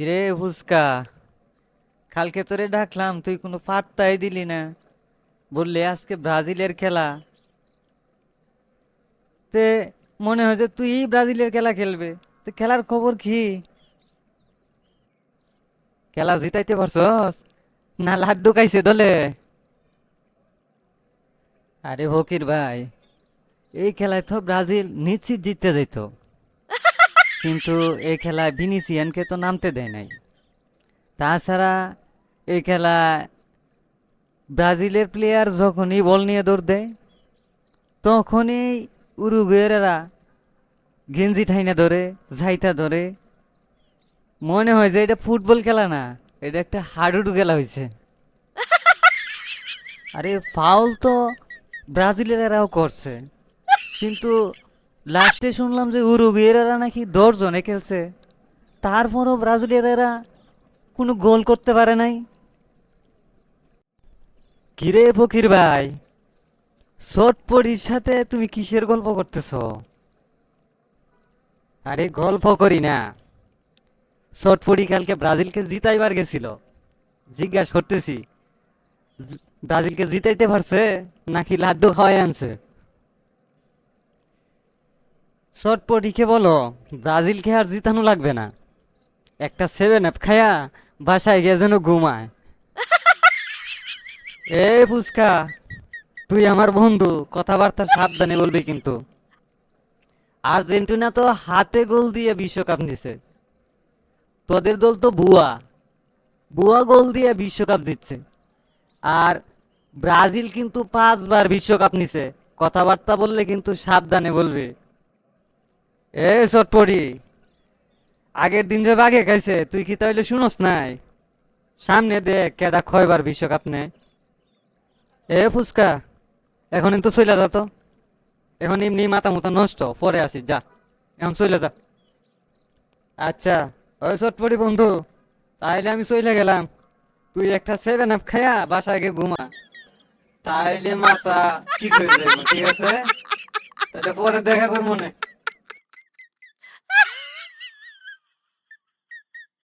কিরে ফুসকা, কালকে তোরে ডাকলাম তুই কোনো পাত্তাই দিলি না। বললি আজকে ব্রাজিলের খেলা, তে মনে হয় যে তুই ব্রাজিলের খেলা খেলবে। তো খেলার খবর কি? খেলা জিতাইতে পারছস না লাড্ডু খাইছে দলে? আরে ফকির ভাই, এই খেলায় তো ব্রাজিল নিশ্চিত জিততে যেত, কিন্তু এই খেলায় ভিনিসিয়ানকে তো নামতে দেয় নাই। তাছাড়া এই খেলায় ব্রাজিলের প্লেয়ার যখনই বল নিয়ে দৌড় দেয় তখনই উরুগুয়েরা গেঞ্জি ঠাইনা ধরে, ঝাইতা ধরে। মনে হয় যে এটা ফুটবল খেলা না, এটা একটা হাডুডু খেলা হয়েছে। আরে ফাউল তো ব্রাজিলের এরাও করছে, কিন্তু লাস্টে শুনলাম যে উরুগুয়েরা নাকি 10 জনে খেলছে, তারপরও ব্রাজিলের এরা কোনো গোল করতে পারে নাই। কিরে ফকির ভাই, চটপটির সাথে তুমি কিসের গল্প করতেছ? আরে গল্প করি না, চটপটি কালকে ব্রাজিলকে জিতাইবার গেছিল। জিজ্ঞাসা করতেছি, ব্রাজিলকে জিতাইতে পারছে নাকি লাড্ডু খাওয়াই আনছে? চটপটিকে বলো ব্রাজিলকে আর জিতানো লাগবে না, একটা 7 আপ খায়া বাসায় গিয়ে যেন ঘুমায়। এ ফুচকা, তুই আমার বন্ধু, কথাবার্তা সাবধানে বলবি কিন্তু। আর্জেন্টিনা তো হাতে গোল দিয়ে বিশ্বকাপ নিছে, তোদের দল তো বুয়া বুয়া গোল দিয়ে বিশ্বকাপ জিতছে। আর ব্রাজিল কিন্তু 5বার বিশ্বকাপ নিছে, কথাবার্তা বললে কিন্তু সাবধানে বলবে। এ চটপটি, আগের দিন যে বাগে খাইছে তুই কি তাইলে শুনস নাই? সামনে দেখ কেডা কয়বার বিশ্বকাপ নে। এ ফুচকা, এখন তো চলে যা তো, এখন এমনি মাথা মুথা নষ্ট, পরে আসিস যা, এখন চলে যা। আচ্ছা, ওই চটপটি বন্ধু, তাইলে আমি চলে গেলাম। তুই একটা 7 আপ খায়া বাসায় গিয়ে ঘুমা, তাইলে মাথা ঠিক হয়ে যাবে, ঠিক আছে? তাহলে পরে দেখা করবো মনে।